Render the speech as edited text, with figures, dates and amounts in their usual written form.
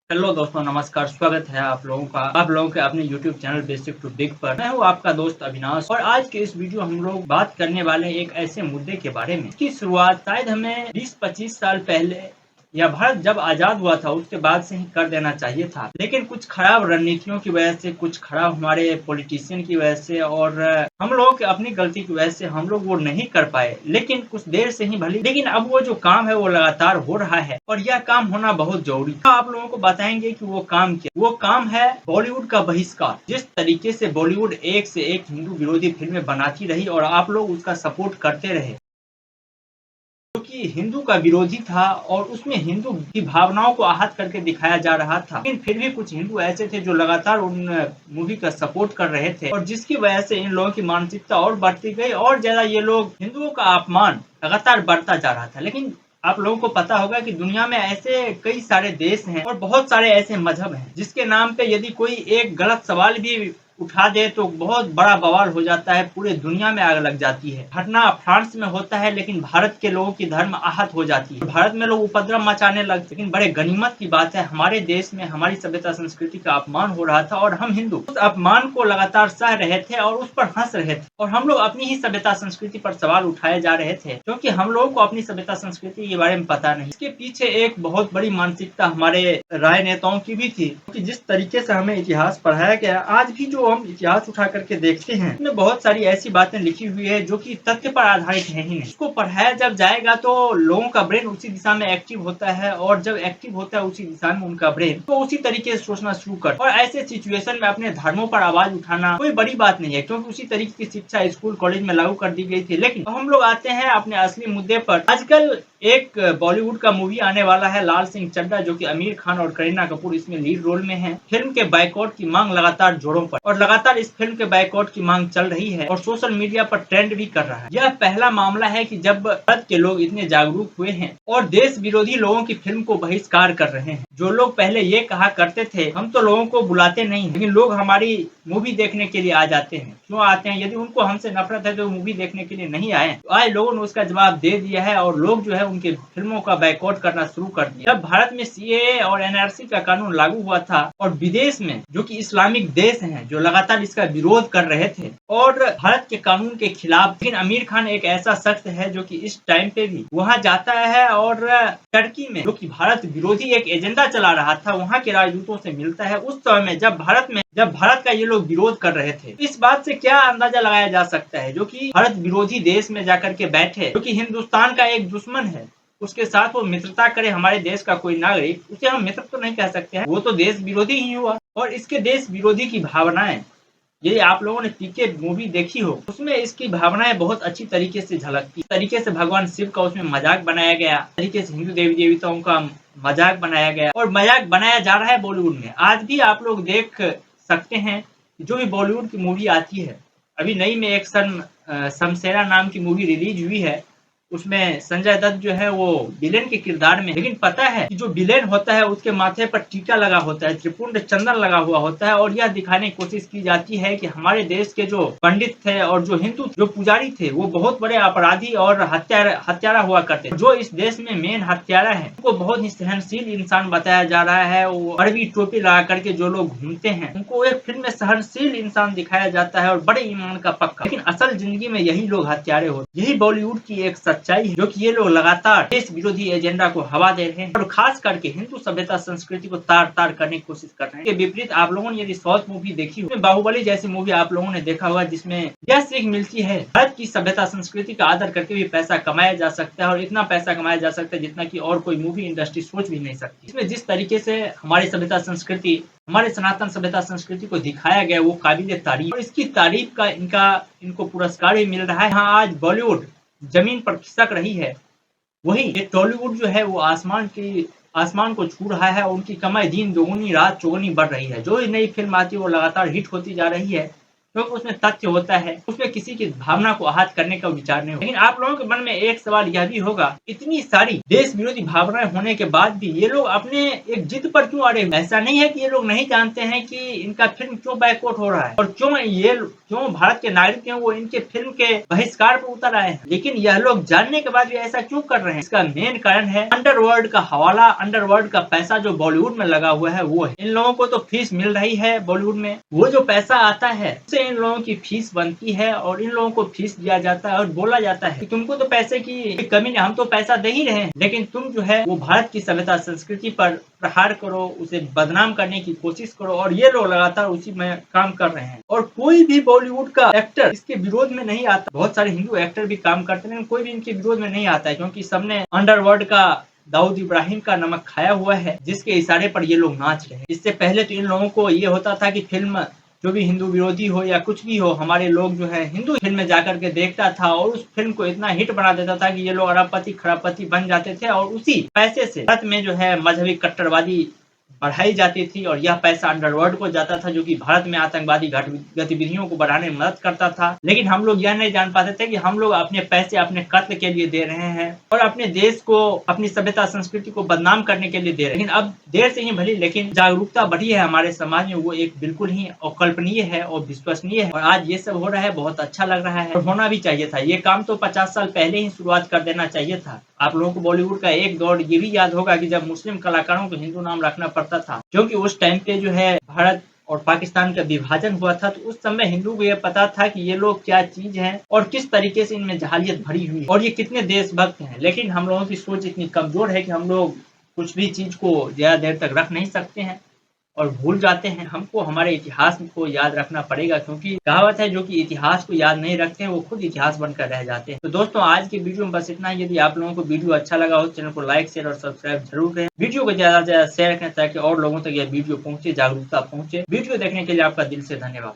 Hello दोस्तों, नमस्कार। स्वागत है आप लोगों के अपने YouTube channel basic to big पर। मैं हूँ आपका दोस्त अविनाश और आज के इस वीडियो हम लोग बात करने वाले हैं एक ऐसे मुद्दे के बारे में की शुरुआत शायद हमें 20-25 साल पहले या भारत जब आजाद हुआ था उसके बाद से ही कर देना चाहिए था, लेकिन कुछ खराब रणनीतियों की वजह से, कुछ खराब हमारे पॉलिटिशियन की वजह से और हम लोगों की अपनी गलती की वजह से हम लोग वो नहीं कर पाए। लेकिन कुछ देर से ही भली, लेकिन अब वो जो काम है वो लगातार हो रहा है और यह काम होना बहुत जरूरी है। आप लोगों को बताएंगे कि वो काम क्या। वो काम है बॉलीवुड का बहिष्कार। जिस तरीके से बॉलीवुड एक से एक हिंदू विरोधी फिल्में बनाती रही और आप लोग उसका सपोर्ट करते रहे, जो कि हिंदू का विरोधी था और उसमें हिंदू की भावनाओं को आहत करके दिखाया जा रहा था, लेकिन फिर भी कुछ हिंदू ऐसे थे जो लगातार उन मूवी का सपोर्ट कर रहे थे और जिसकी वजह से इन लोगों की मानसिकता और बढ़ती गई और ज्यादा ये लोग हिंदुओं का अपमान लगातार बढ़ता जा रहा था। लेकिन आप लोगों को पता होगा कि दुनिया में ऐसे कई सारे देश हैं और बहुत सारे ऐसे मजहब हैं जिसके नाम पे यदि कोई एक गलत सवाल भी उठा दे तो बहुत बड़ा बवाल हो जाता है, पूरे दुनिया में आग लग जाती है। घटना फ्रांस में होता है लेकिन भारत के लोगों की धर्म आहत हो जाती है, भारत में लोग उपद्रव मचाने लगते। लेकिन बड़े गनीमत की बात है, हमारे देश में हमारी सभ्यता संस्कृति का अपमान हो रहा था और हम हिंदू उस अपमान को लगातार सह रहे थे और उस पर हंस रहे थे और हम लोग अपनी ही सभ्यता संस्कृति पर सवाल उठाए जा रहे थे, क्योंकि हम लोगों को अपनी सभ्यता संस्कृति के बारे में पता नहीं। इसके पीछे एक बहुत बड़ी मानसिकता हमारे राजनेताओं की भी थी, क्योंकि जिस तरीके से हमें इतिहास पढ़ाया गया, आज भी जो हम इतिहास उठा करके देखते हैं उसमें बहुत सारी ऐसी बातें लिखी हुई है जो कि तथ्य पर आधारित है ही नहीं। इसको पढ़ाया जब जाएगा तो लोगों का ब्रेन उसी दिशा में एक्टिव होता है और जब एक्टिव होता है उसी दिशा में उनका ब्रेन, तो उसी तरीके से सोचना शुरू करता है और ऐसे सिचुएशन में अपने धर्मों पर आवाज उठाना कोई बड़ी बात नहीं है, क्योंकि उसी तरीके की शिक्षा स्कूल कॉलेज में लागू कर दी गई थी। लेकिन हम लोग आते हैं अपने असली मुद्दे पर। आजकल एक बॉलीवुड का मूवी आने वाला है लाल सिंह चड्ढा, जो कि आमिर खान और करीना कपूर इसमें लीड रोल में है। फिल्म के बाइकआउट की मांग लगातार जोरों पर और लगातार इस फिल्म के बाइकआउट की मांग चल रही है और सोशल मीडिया पर ट्रेंड भी कर रहा है। यह पहला मामला है कि जब भारत के लोग इतने जागरूक हुए हैं और देश विरोधी लोगों की फिल्म को बहिष्कार कर रहे हैं। जो लोग पहले ये कहा करते थे हम तो लोगों को बुलाते नहीं, लेकिन लोग हमारी मूवी देखने के लिए आ जाते हैं। क्यों आते हैं? यदि उनको हमसे नफरत है तो मूवी देखने के लिए नहीं आए। तो आज लोगों ने उसका जवाब दे दिया है और लोग जो है उनके फिल्मों का बाइकआउट करना शुरू कर दिया। जब भारत में सीएए और एनआरसी का कानून लागू हुआ था और विदेश में जो कि इस्लामिक देश हैं जो लगातार इसका विरोध कर रहे थे और भारत के कानून के खिलाफ, लेकिन आमिर खान एक ऐसा शख्स है जो कि इस टाइम पे भी वहां जाता है और टर्की में जो कि भारत विरोधी एक एजेंडा चला रहा था वहां के राजदूतों से मिलता है। उस समय में जब भारत का ये लोग विरोध कर रहे थे, इस बात से क्या अंदाजा लगाया जा सकता है, जो कि भारत विरोधी देश में जाकर के बैठे, जो कि हिंदुस्तान का एक दुश्मन है, उसके साथ वो मित्रता करे हमारे देश का कोई नागरिक, उसे हम मित्र तो नहीं कह सकते हैं, वो तो देश विरोधी ही हुआ। और इसके देश विरोधी की भावनाएं, यदि आप लोगों ने पीके मूवी देखी हो उसमें इसकी भावनाएं बहुत अच्छी तरीके से झलकती। तरीके से भगवान शिव का उसमें मजाक बनाया गया, तरीके से हिंदू देवी देवताओं का मजाक बनाया गया और मजाक बनाया जा रहा है बॉलीवुड में। आज भी आप लोग देख सकते हैं जो भी बॉलीवुड की मूवी आती है, अभी नई में एक शमशेरा नाम की मूवी रिलीज हुई है, उसमें संजय दत्त जो है वो विलेन के किरदार में। लेकिन पता है कि जो विलेन होता है उसके माथे पर टीका लगा होता है, त्रिपुंड चंदन लगा हुआ होता है और यह दिखाने की कोशिश की जाती है कि हमारे देश के जो पंडित थे और जो हिंदू जो पुजारी थे वो बहुत बड़े अपराधी और हत्यारा हुआ करते। जो इस देश में मेन हत्यारा है उनको बहुत ही सहनशील इंसान बताया जा रहा है। वो अरबी टोपी लगा करके जो लोग घूमते हैं उनको एक फिल्म में सहनशील इंसान दिखाया जाता है और बड़े ईमान का पक्का, लेकिन असल जिंदगी में यही लोग हत्यारे होते। यही बॉलीवुड की एक सच्चाई है, जो कि ये लोग लगातार देश विरोधी एजेंडा को हवा दे रहे हैं और खास करके हिंदू सभ्यता संस्कृति को तार तार करने की कोशिश कर रहे हैं। के विपरीत आप लोगों ने यदि साउथ मूवी देखी हो, बाहुबली जैसी मूवी आप लोगों ने देखा होगा, जिसमें यह सीख मिलती है भारत की सभ्यता संस्कृति का आदर करके भी पैसा कमाया जा सकता है और इतना पैसा कमाया जा सकता है जितना की और कोई मूवी इंडस्ट्री सोच भी नहीं सकती। इसमें जिस तरीके से हमारी सभ्यता संस्कृति, हमारे सनातन सभ्यता संस्कृति को दिखाया गया वो काबिल तारीफ और इसकी तारीफ का इनको पुरस्कार भी मिल रहा है। हाँ, आज बॉलीवुड जमीन पर खिसक रही है, वही ये टॉलीवुड जो है वो आसमान को छू रहा है और उनकी कमाई दिन दोगुनी रात चौगुनी बढ़ रही है। जो नई फिल्म आती है वो लगातार हिट होती जा रही है क्योंकि उसमें तथ्य होता है, उसमें किसी की भावना को आहत करने का विचार नहीं होगा। लेकिन आप लोगों के मन में एक सवाल यह भी होगा, इतनी सारी देश विरोधी भावनाएं होने के बाद भी ये लोग अपने एक जिद पर क्यों अड़े हुए? ऐसा नहीं है कि ये लोग नहीं जानते हैं कि इनका फिल्म क्यों बैकआउट हो रहा है और क्यों भारत के नागरिक हैं वो इनके फिल्म के बहिष्कार पर उतर आए हैं, लेकिन यह लोग जानने के बाद भी ऐसा क्यों कर रहे हैं? इसका मेन कारण है अंडरवर्ल्ड का हवाला, अंडरवर्ल्ड का पैसा जो बॉलीवुड में लगा हुआ है वो है। इन लोगों को तो फीस मिल रही है बॉलीवुड में, वो जो पैसा आता है उससे इन लोगों की फीस बनती है और इन लोगों को फीस दिया जाता है और बोला जाता है कि तुमको तो पैसे की कमी नहीं, हम तो पैसा दे ही रहे हैं, लेकिन तुम जो है वो भारत की सभ्यता संस्कृति पर प्रहार करो, उसे बदनाम करने की कोशिश करो। और ये लोग लगातार उसी में काम कर रहे हैं और कोई भी बॉलीवुड का एक्टर इसके विरोध में नहीं आता। बहुत सारे हिंदू एक्टर भी काम करते हैं लेकिन कोई भी इनके विरोध में नहीं आता है, क्योंकि सबने अंडरवर्ल्ड का दाऊद इब्राहिम का नमक खाया हुआ है जिसके इशारे पर ये लोग नाच रहे हैं। इससे पहले तो इन लोगों को ये होता था कि फिल्म जो भी हिंदू विरोधी हो या कुछ भी हो, हमारे लोग जो है हिंदू फिल्म में जाकर के देखता था और उस फिल्म को इतना हिट बना देता था कि ये लोग अरबपति खरबपति बन जाते थे और उसी पैसे से भारत में जो है मजहबी कट्टरवादी बढ़ाई जाती थी और यह पैसा अंडरवर्ल्ड को जाता था जो कि भारत में आतंकवादी गतिविधियों को बढ़ाने में मदद करता था। लेकिन हम लोग यह नहीं जान पाते थे कि हम लोग अपने पैसे अपने कत्ल के लिए दे रहे हैं और अपने देश को, अपनी सभ्यता संस्कृति को बदनाम करने के लिए दे रहे हैं। लेकिन अब देर से ही भली लेकिन जागरूकता बढ़ी है हमारे समाज में, वो एक बिल्कुल ही अकल्पनीय है और विश्वसनीय है। और आज ये सब हो रहा है, बहुत अच्छा लग रहा है और होना भी चाहिए था। ये काम तो 50 साल पहले ही शुरुआत कर देना चाहिए था। आप लोगों को बॉलीवुड का एक दौर ये भी याद होगा कि जब मुस्लिम कलाकारों को हिंदू नाम रखना पड़ता था, क्योंकि उस टाइम पे जो है भारत और पाकिस्तान का विभाजन हुआ था, तो उस समय हिंदू को ये पता था कि ये लोग क्या चीज हैं और किस तरीके से इनमें जहालियत भरी हुई है और ये कितने देशभक्त हैं। लेकिन हम लोगों की सोच इतनी कमजोर है कि हम लोग कुछ भी चीज को ज्यादा देर तक रख नहीं सकते हैं और भूल जाते हैं। हमको हमारे इतिहास को याद रखना पड़ेगा, क्योंकि कहावत है जो कि इतिहास को याद नहीं रखते हैं वो खुद इतिहास बनकर रह जाते हैं। तो दोस्तों आज की वीडियो में बस इतना ही। यदि आप लोगों को वीडियो अच्छा लगा हो चैनल को लाइक शेयर और सब्सक्राइब जरूर करें। वीडियो को ज्यादा से ज्यादा शेयर करें ताकि और लोगों तक यह वीडियो पहुंचे, जागरूकता पहुंचे। वीडियो देखने के लिए आपका दिल से धन्यवाद।